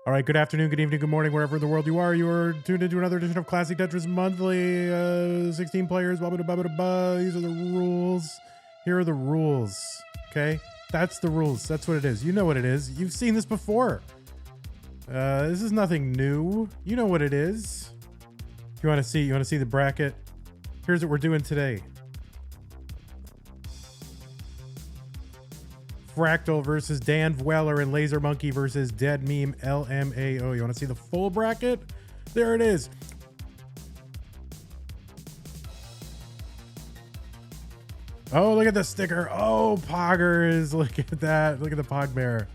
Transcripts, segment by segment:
All right, good afternoon, good evening, good morning, wherever in the world you are. You are tuned into another edition of Classic Tetris Monthly. 16 players, blah, blah, blah, blah, blah. These are the rules. Here are the rules, okay? That's the rules. That's what it is. You know what it is. You've seen this before. This is nothing new. You know what it is. If you want to see the bracket, here's what we're doing today. Fractal versus DanV and Laser Monkey versus Dead Meme LMAO. You want to see the full bracket? There it is. Oh, look at the sticker. Oh, Poggers. Look at that. Look at the Pog Bear.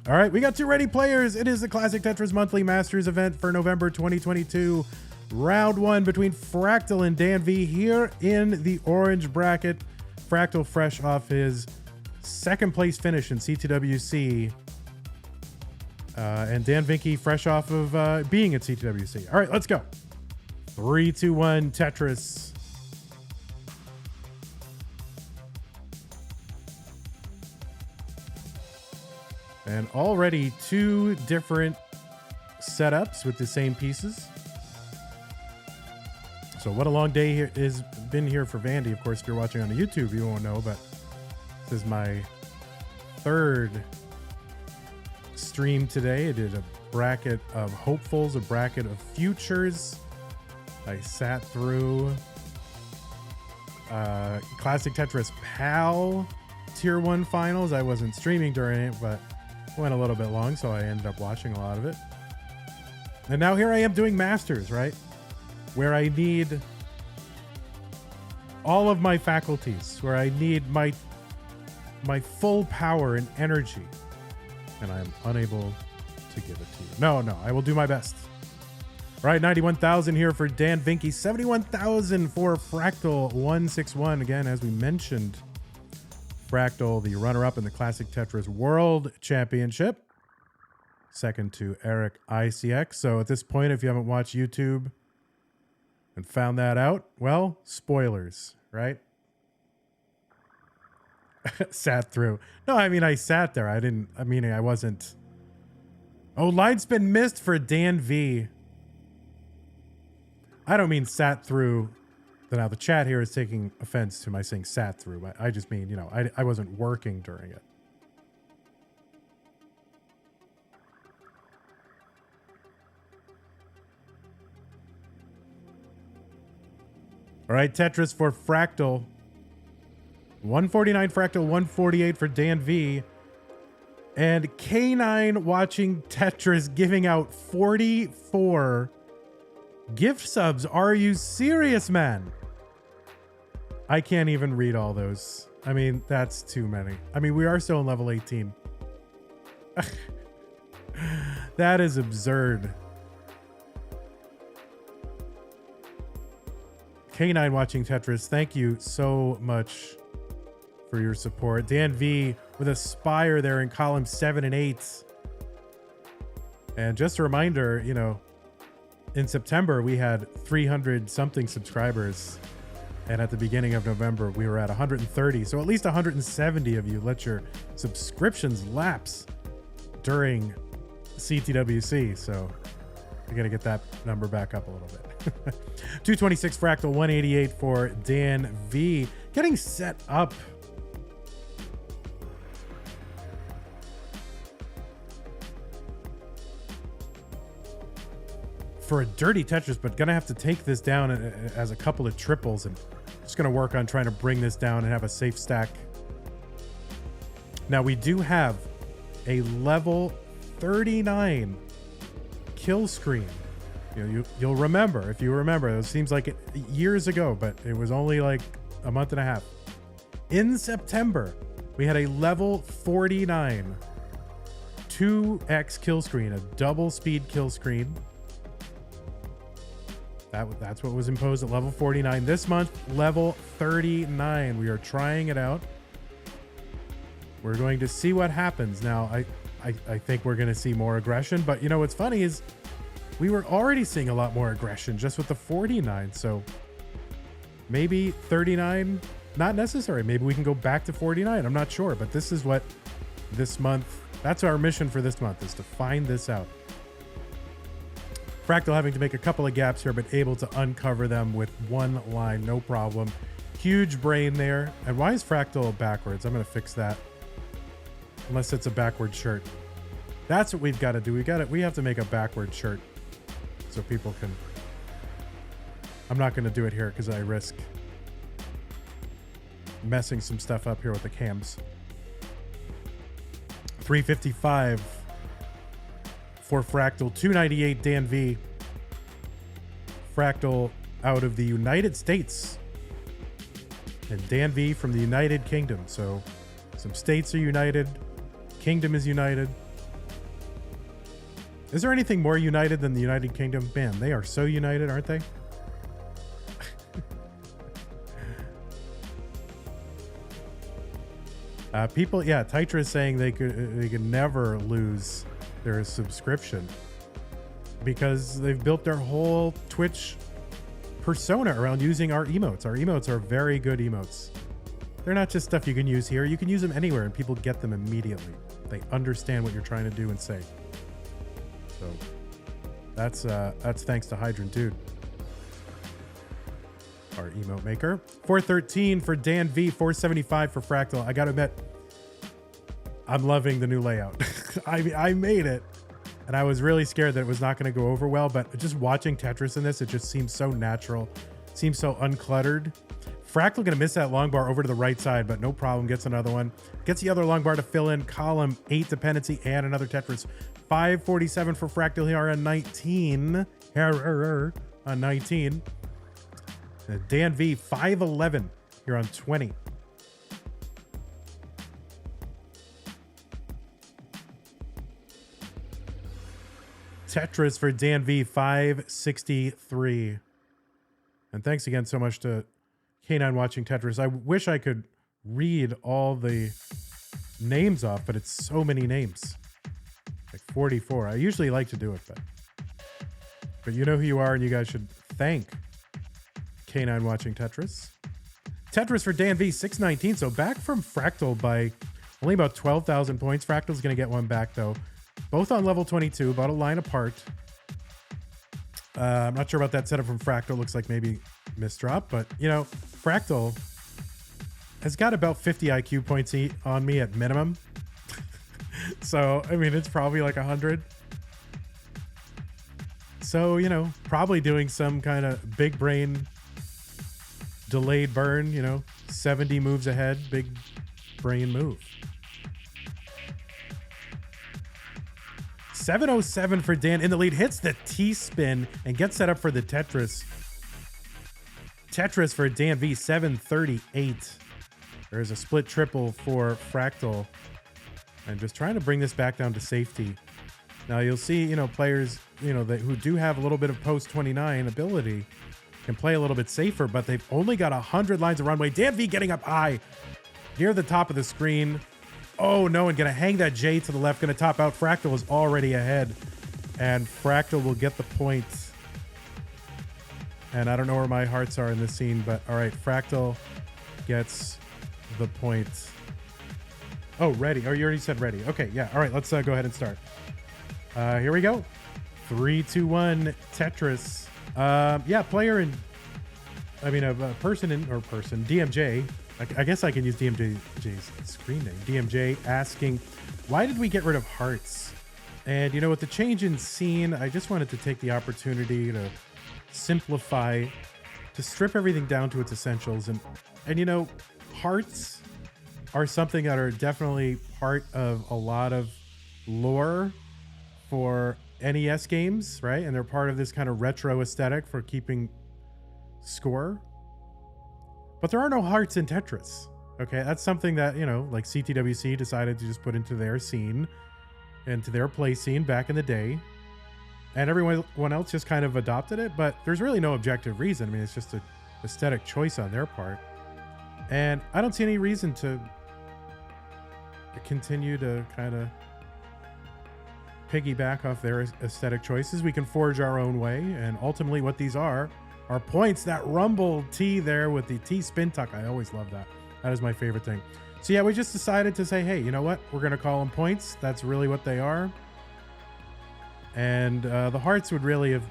All right, we got two ready players. It is the Classic Tetris Monthly Masters event for November 2022. Round one between Fractal and DanV here in the orange bracket. Fractal fresh off his second place finish in CTWC, and DanV fresh off of being at CTWC. All right, let's go. 3, 2, 1, Tetris. And already two different setups with the same pieces. So what a long day here has been here for Vandy. Of course, if you're watching on the YouTube, you won't know, but this is my third stream today. I did a bracket of hopefuls, a bracket of futures. I sat through Classic Tetris PAL Tier 1 finals. I wasn't streaming during it, but went a little bit long, so I ended up watching a lot of it. And now here I am doing Masters, right? Where I need all of my faculties, where I need my full power and energy, and I am unable to give it to you. No, I will do my best. All right, 91,000 here for DanV, 71,000 for Fractal 161. Again, as we mentioned, Fractal, the runner-up in the Classic Tetris World Championship, second to Eric ICX. So at this point, if you haven't watched YouTube and found that out, well, spoilers, right? Sat through. No, I mean, I sat there. I wasn't. Oh, line spin missed for DanV. I don't mean sat through. Now the chat here is taking offense to my saying sat through, but I just mean, I wasn't working during it. All right, Tetris for Fractal. 149 Fractal, 148 for DanV. And K9 watching Tetris giving out 44 gift subs. Are you serious, man? I can't even read all those. I mean, that's too many. I mean, we are still in level 18. That is absurd. K9 watching Tetris, thank you so much for your support. DanV with a spire there in column 7 and 8. And just a reminder, in September, we had 300 something subscribers. And at the beginning of November, we were at 130. So at least 170 of you let your subscriptions lapse during CTWC. So we got to get that number back up a little bit. 226 Fractal, 188 for DanV. Getting set up. For a dirty Tetris, but gonna have to take this down as a couple of triples, and just gonna work on trying to bring this down and have a safe stack. Now we do have a level 39 kill screen. You'll remember, if you remember, it seems like years ago, but it was only like a month and a half. In September, we had a level 49 2x kill screen, a double speed kill screen. That's what was imposed at level 49. This month, level 39. We are trying it out. We're going to see what happens. Now, I think we're going to see more aggression, but what's funny is we were already seeing a lot more aggression just with the 49. So maybe 39, not necessary. Maybe we can go back to 49. I'm not sure, but this is what this month, that's our mission for this month, is to find this out. Fractal having to make a couple of gaps here, but able to uncover them with one line, no problem. Huge brain there. And why is Fractal backwards? I'm going to fix that. Unless it's a backward shirt. That's what we've got to do. We have to make a backward shirt so people can... I'm not going to do it here because I risk messing some stuff up here with the cams. 355 for Fractal, 298 DanV. Fractal out of the United States. And DanV from the United Kingdom. So some states are united. Kingdom is united. Is there anything more united than the United Kingdom? Man, they are so united, aren't they? People, yeah, Tetris saying they could never lose their subscription because they've built their whole Twitch persona around using our emotes. Our emotes are very good emotes. They're not just stuff you can use here. You can use them anywhere and people get them immediately. They understand what you're trying to do and say. So that's thanks to Hydrant Dude, our emote maker. 413 for DanV, 475 for Fractal. I gotta admit, I'm loving the new layout. I made it, and I was really scared that it was not going to go over well, but just watching Tetris in this, it just seems so natural, seems so uncluttered. Fractal going to miss that long bar over to the right side, but no problem, gets another one. Gets the other long bar to fill in, column 8 dependency, and another Tetris. 547 for Fractal here on 19. On 19. DanV, 511 here on 20. Tetris for DanV, 563. And thanks again so much to K9 watching Tetris. I wish I could read all the names off, but it's so many names. Like 44. I usually like to do it, but you know who you are, and you guys should thank K9 watching Tetris. Tetris for DanV, 619. So back from Fractal by only about 12,000 points. Fractal's going to get one back, though. Both on level 22, about a line apart. I'm not sure about that setup from Fractal. Looks like maybe misdrop, but you know, Fractal has got about 50 IQ points on me at minimum. So, I mean, it's probably like 100. So, you know, probably doing some kind of big brain delayed burn, you know, 70 moves ahead, big brain move. 707 for Dan in the lead, hits the T-spin and gets set up for the Tetris. Tetris for DanV, 738. There's a split triple for Fractal. And just trying to bring this back down to safety. Now you'll see, you know, players, you know, who do have a little bit of post-29 ability can play a little bit safer, but they've only got 100 lines of runway. DanV getting up high near the top of the screen. Oh no, and gonna hang that J to the left, gonna top out. Fractal is already ahead, and Fractal will get the point. And I don't know where my hearts are in this scene, but all right, Fractal gets the point. Oh, ready. Oh, you already said ready. Okay, yeah. All right, let's go ahead and start. Here we go. 3, 2, 1, Tetris. Yeah, player and a person DMJ. I guess I can use DMJ's screen name. DMJ asking, why did we get rid of hearts? And, you know, with the change in scene, I just wanted to take the opportunity to simplify, to strip everything down to its essentials. And you know, hearts are something that are definitely part of a lot of lore for NES games, right? And they're part of this kind of retro aesthetic for keeping score. But there are no hearts in Tetris. Okay, that's something that, you know, like CTWC decided to just put into their scene, into their play scene back in the day. And everyone else just kind of adopted it, but there's really no objective reason. I mean, it's just an aesthetic choice on their part. And I don't see any reason to continue to kind of piggyback off their aesthetic choices. We can forge our own way, and ultimately what these are points. That rumble T there with the T spin tuck. I always love that. That is my favorite thing. So yeah, we just decided to say, hey, you know what? We're going to call them points. That's really what they are. And the hearts would really have...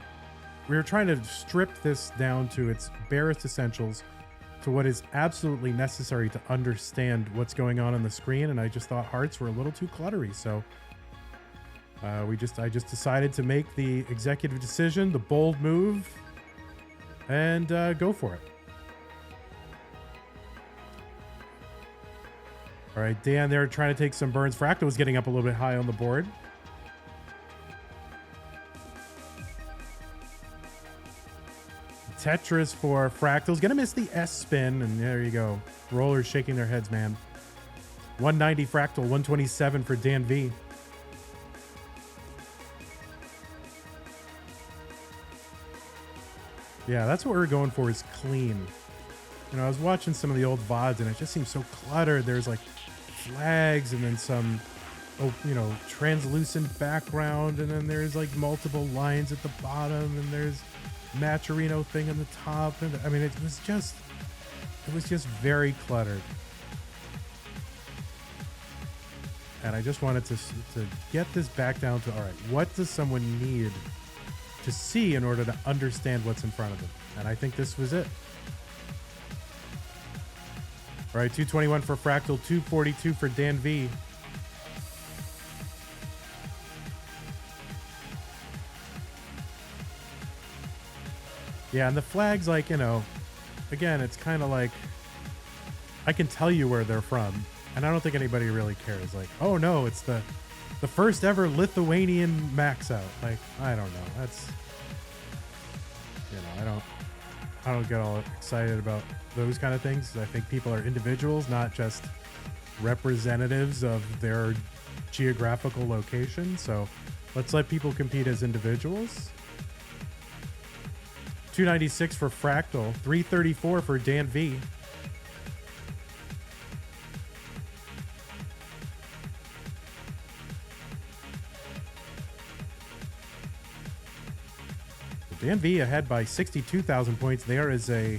We were trying to strip this down to its barest essentials, to what is absolutely necessary to understand what's going on the screen, and I just thought hearts were a little too cluttery, so I just decided to make the executive decision, the bold move, and go for it. All right, Dan there trying to take some burns. Fractal was getting up a little bit high on the board. Tetris for Fractal's gonna miss the S spin, and there you go. Rollers shaking their heads, man. 190 Fractal, 127 for DanV. Yeah, that's what we're going for, is clean. You know, I was watching some of the old VODs and it just seems so cluttered. There's like flags and then some, you know, translucent background, and then there's like multiple lines at the bottom, and there's Matcherino thing on the top. And I mean, it was just very cluttered. And I just wanted to get this back down to, all right, what does someone need to see in order to understand what's in front of them? And I think this was it. All right, 221 for Fractal, 242 for DanV. Yeah, and the flags, like, you know, again, it's kind of like, I can tell you where they're from, and I don't think anybody really cares. Like, oh no, it's the first ever Lithuanian max out. Like, I don't know. That's, you know, I don't get all excited about those kind of things. I think people are individuals, not just representatives of their geographical location. So let's let people compete as individuals. 296 for Fractal, 334 for DanV. DanV ahead by 62,000 points. There is a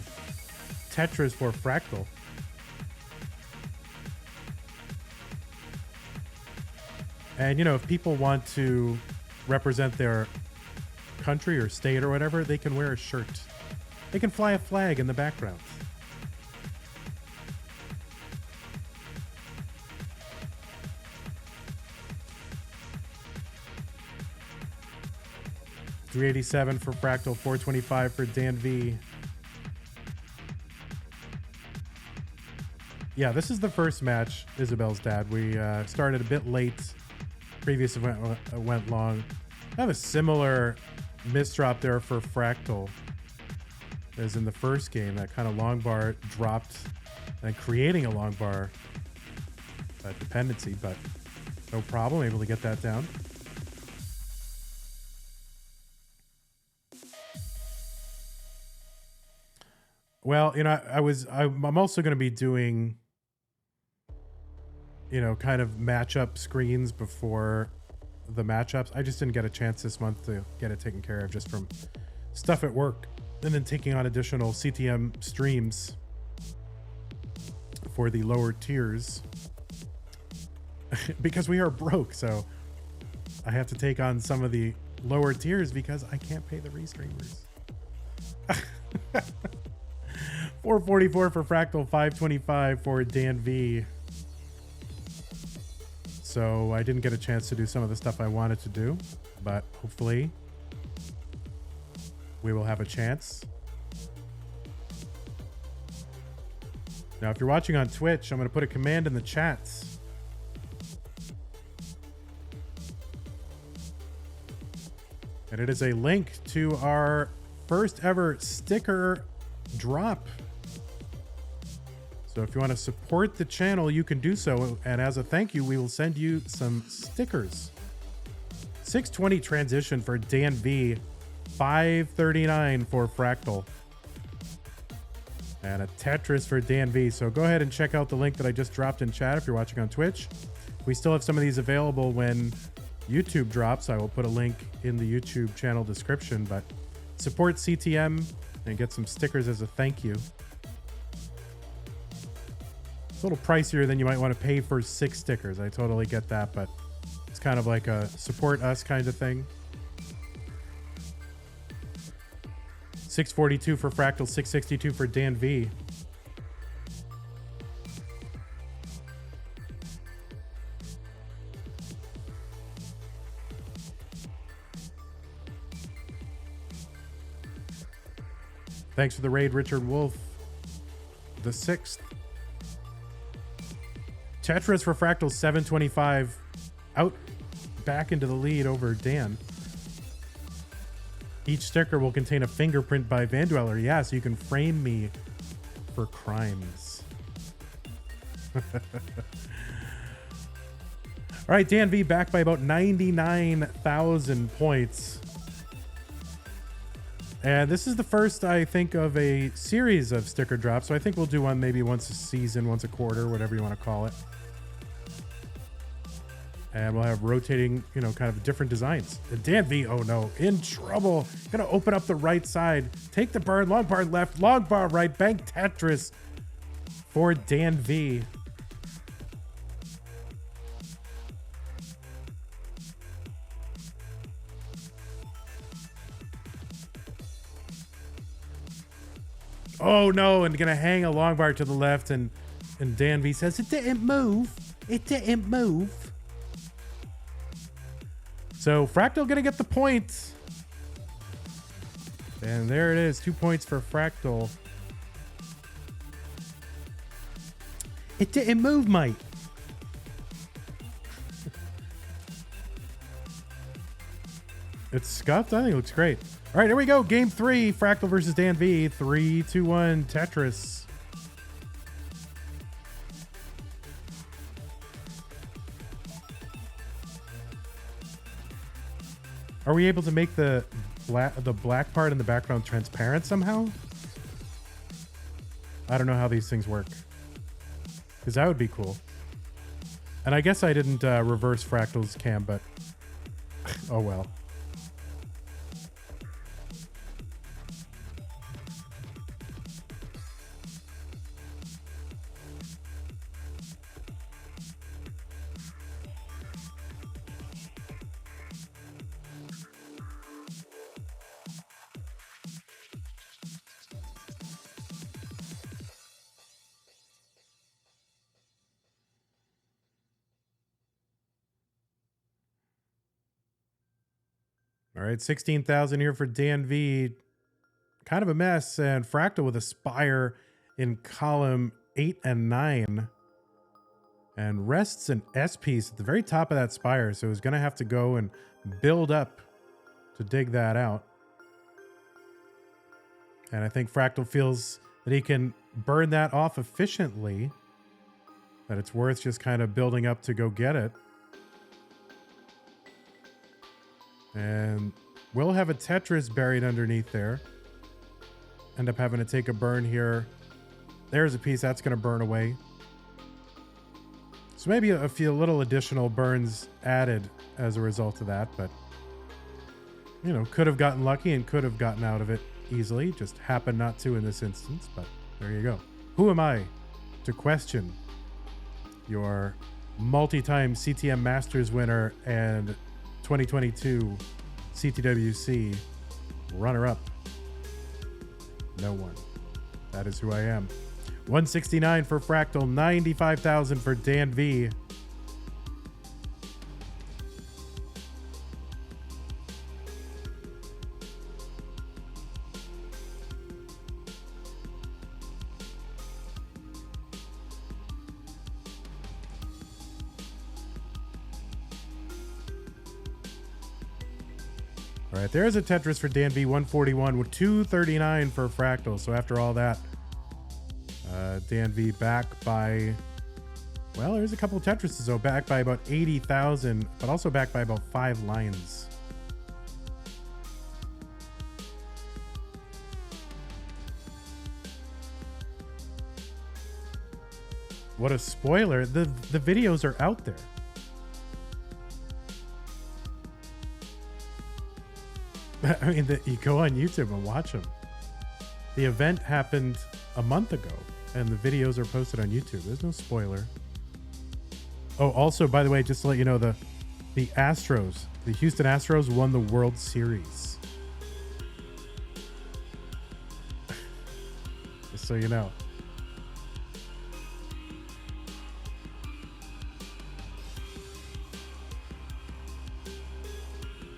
Tetris for Fractal. And, you know, if people want to represent their country or state or whatever, they can wear a shirt. They can fly a flag in the background. $387 for Fractal, 425 for DanV. Yeah, this is the first match, Isabel's dad. We started a bit late. Previous event went long. I have a similar misdrop there for Fractal as in the first game. That kind of long bar dropped and creating a long bar dependency, but no problem. Able to get that down. Well, you know, I'm also going to be doing, you know, kind of matchup screens before the matchups. I just didn't get a chance this month to get it taken care of just from stuff at work, and then taking on additional CTM streams for the lower tiers because we are broke. So I have to take on some of the lower tiers because I can't pay the restreamers. 444 for Fractal, 525 for DanV. So I didn't get a chance to do some of the stuff I wanted to do, but hopefully we will have a chance. Now, if you're watching on Twitch, I'm going to put a command in the chats. And it is a link to our first ever sticker drop. So if you want to support the channel, you can do so. And as a thank you, we will send you some stickers. 620 transition for DanV, 539 for Fractal. And a Tetris for DanV. So go ahead and check out the link that I just dropped in chat if you're watching on Twitch. We still have some of these available when YouTube drops. I will put a link in the YouTube channel description, but support CTM and get some stickers as a thank you. It's a little pricier than you might want to pay for 6 stickers. I totally get that, but it's kind of like a support us kind of thing. 642 for Fractal, 662 for DanV. Thanks for the raid, Richard Wolf. The 6th. Tetris for Fractal, 725. Out back into the lead over Dan. Each sticker will contain a fingerprint by vandweller. Yeah, so you can frame me for crimes. All right, DanV back by about 99,000 points. And this is the first, I think, of a series of sticker drops. So I think we'll do one maybe once a season, once a quarter, whatever you want to call it. And we'll have rotating, you know, kind of different designs. And DanV, oh no, in trouble. Gonna open up the right side. Take the burn, long bar left, long bar right, bank Tetris for DanV. Oh no, and gonna hang a long bar to the left, and DanV says it didn't move. It didn't move. So Fractal gonna get the point. And there it is, 2 points for Fractal. It didn't move, mate. It's scuffed? I think it looks great. All right, here we go. Game 3, Fractal versus DanV. 3, 2, 1, Tetris. Are we able to make the black part in the background transparent somehow? I don't know how these things work. Because that would be cool. And I guess I didn't reverse Fractal's cam, but oh well. All right, 16,000 here for DanV. Kind of a mess. And Fractal with a spire in column 8 and 9. And rests an S piece at the very top of that spire. So he's going to have to go and build up to dig that out. And I think Fractal feels that he can burn that off efficiently. That it's worth just kind of building up to go get it. And we'll have a Tetris buried underneath there. End up having to take a burn here. There's a piece that's going to burn away. So maybe a few little additional burns added as a result of that. But, you know, could have gotten lucky and could have gotten out of it easily. Just happened not to in this instance. But there you go. Who am I to question your multi-time CTM Masters winner and 2022 CTWC runner-up? No one. That is who I am. 169 for Fractal, 95,000 for DanV. All right, there's a Tetris for DanV, 141 with 239 for Fractal. So after all that, DanV back by, well, there's a couple of Tetrises, so back by about 80,000, but also back by about 5 lines. What a spoiler. The videos are out there. I mean, you go on YouTube and watch them. The event happened a month ago, and the videos are posted on YouTube. There's no spoiler. Oh, also, by the way, just to let you know, the Astros, the Houston Astros won the World Series. just so you know.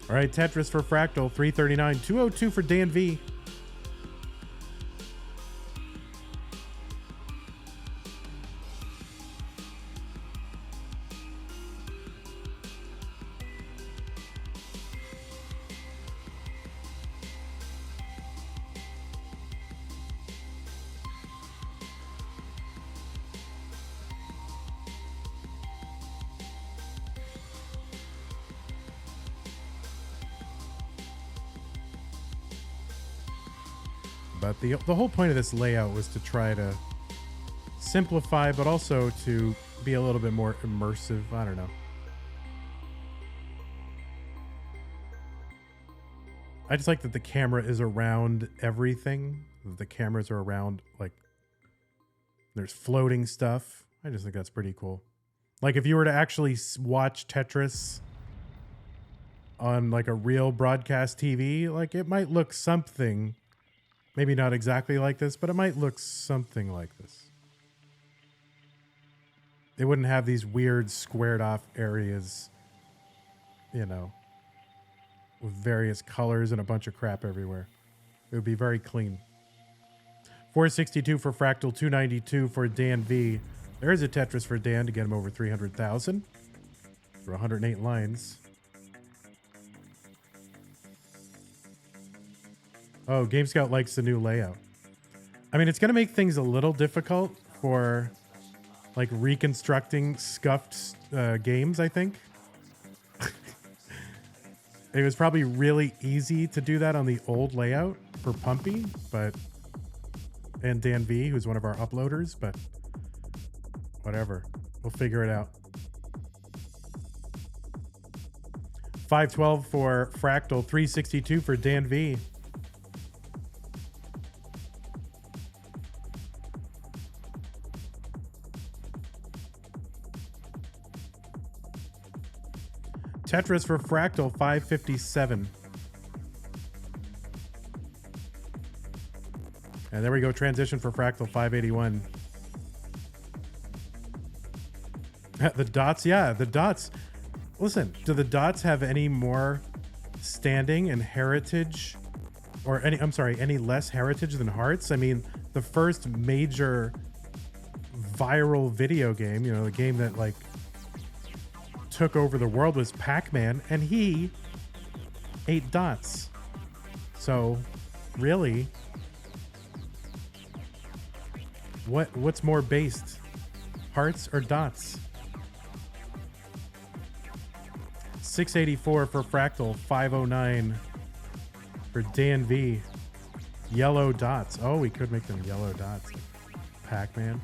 All right, Tetris for Fractal, 339, 202 for DanV. But the whole point of this layout was to try to simplify, but also to be a little bit more immersive. I don't know. I just like that the camera is around everything. The cameras are around, like, there's floating stuff. I just think that's pretty cool. Like, if you were to actually watch Tetris on, like, a real broadcast TV, like, it might look something. Maybe not exactly like this, but it might look something like this. It wouldn't have these weird squared off areas, you know, with various colors and a bunch of crap everywhere. It would be very clean. 462 for Fractal, 292 for DanV. There is a Tetris for Dan to get him over 300,000 for 108 lines. Oh, Game Scout likes the new layout. I mean, it's going to make things a little difficult for, like, reconstructing scuffed games, I think. It was probably really easy to do that on the old layout for Pumpy, but... and DanV, who's one of our uploaders, but... whatever. We'll figure it out. 512 for Fractal, 362 for DanV. Tetris for Fractal, 557. And there we go. Transition for Fractal, 581. The dots, yeah, the dots. Listen, do the dots have any more standing and heritage, or any less heritage than hearts? I mean, the first major viral video game, you know, the game that, like, took over the world was Pac-Man, and he ate dots. So really, what's more based, hearts or dots? 684 for Fractal, 509 for DanV. Yellow dots. Oh, we could make them yellow dots, like Pac-Man.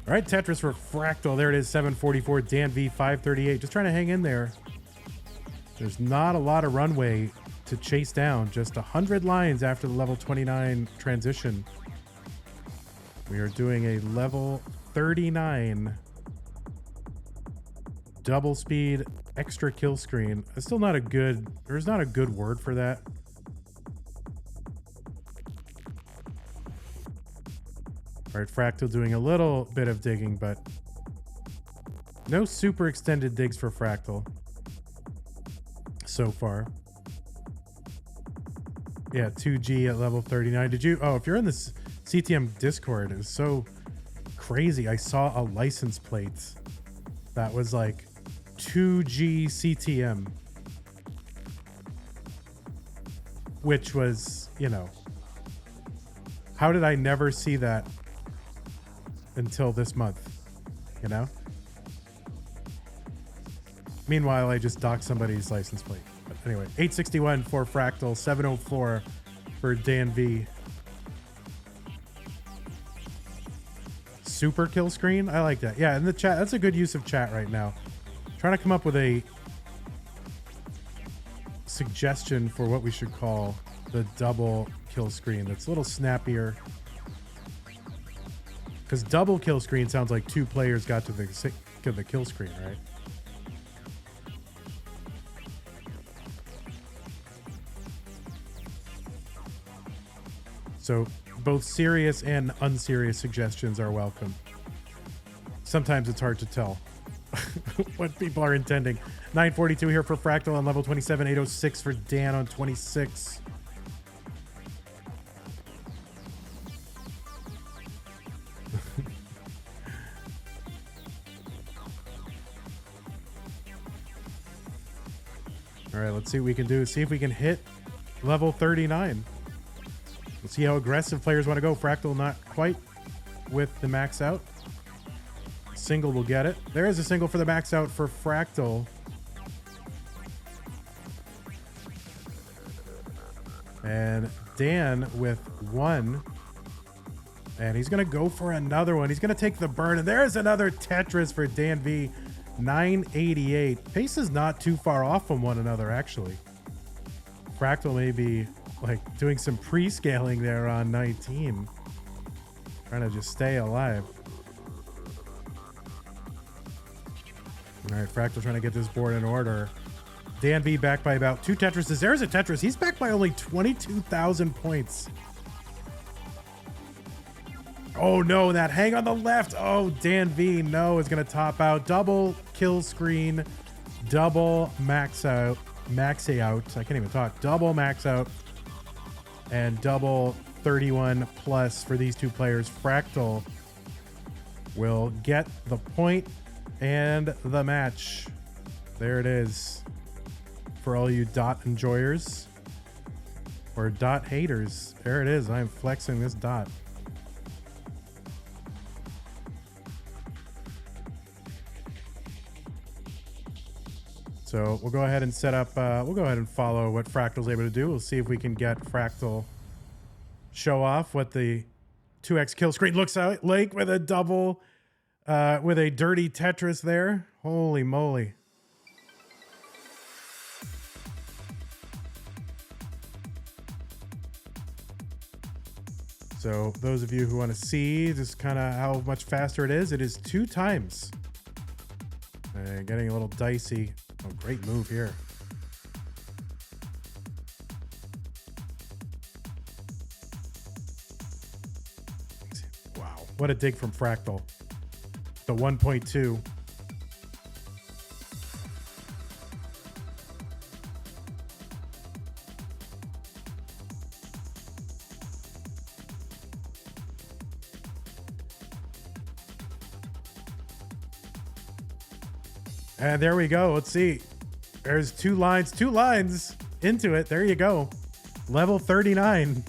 All right, Tetris for Fractal. There it is, 744. DanV, 538. Just trying to hang in there. There's not a lot of runway to chase down. Just 100 lines after the level 29 transition. We are doing a level 39 double speed extra kill screen. It's still not a good, there's not a good word for that. All right, Fractal doing a little bit of digging, but no super extended digs for Fractal so far. Yeah, 2G at level 39. Did you? Oh, if you're in this CTM Discord, it was so crazy. I saw a license plate that was like 2G CTM, which was, you know, how did I never see that until this month, you know? Meanwhile, I just docked somebody's license plate. But anyway, 861 for Fractal, 704 for DanV. Super kill screen? I like that. Yeah, in the chat, that's a good use of chat right now. Trying to come up with a suggestion for what we should call the double kill screen. That's a little snappier. Because double kill screen sounds like two players got to the kill screen, right? So both serious and unserious suggestions are welcome. Sometimes it's hard to tell what people are intending. 942 here for Fractal on level 27, 806 for Dan on 26. All right, let's see what we can do. See if we can hit level 39. We'll see how aggressive players want to go. Fractal not quite with the max out. Single will get it. There is a single for the max out for Fractal. And Dan with 1. And he's going to go for another one. He's going to take the burn. And there's another Tetris for DanV. 988. Pace is not too far off from one another, actually. Fractal may be like doing some pre-scaling there on 19. Trying to just stay alive. All right, Fractal trying to get this board in order. DanV back by about 2 Tetrises. There's a Tetris. He's back by only 22,000 points. Oh no, that hang on the left. Oh, DanV, no, is going to top out. Double kill screen, double max out. I can't even talk. Double max out and double 31 plus for these two players. Fractal will get the point and the match. There it is for all you dot enjoyers or dot haters. There it is. I am flexing this dot. So we'll go ahead and set up, we'll go ahead and follow what Fractal's able to do. We'll see if we can get Fractal show off what the 2x kill screen looks like with a double, with a dirty Tetris there. Holy moly. So those of you who want to see just kind of how much faster it is 2 times. Getting a little dicey. Oh, great move here. Wow, what a dig from Fractal. The 1.2. And there we go. Let's see. There's two lines into it. There you go. Level 39.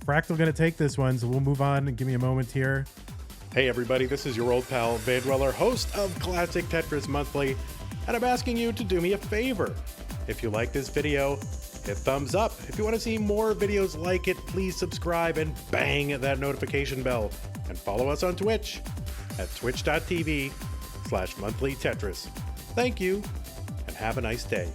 Fractal going to take this one, so we'll move on and give me a moment here. Hey everybody, this is your old pal vandweller, host of Classic Tetris Monthly, and I'm asking you to do me a favor. If you like this video, hit thumbs up. If you want to see more videos like it, please subscribe and bang that notification bell. And follow us on Twitch at twitch.tv/monthlytetris. Thank you, and have a nice day.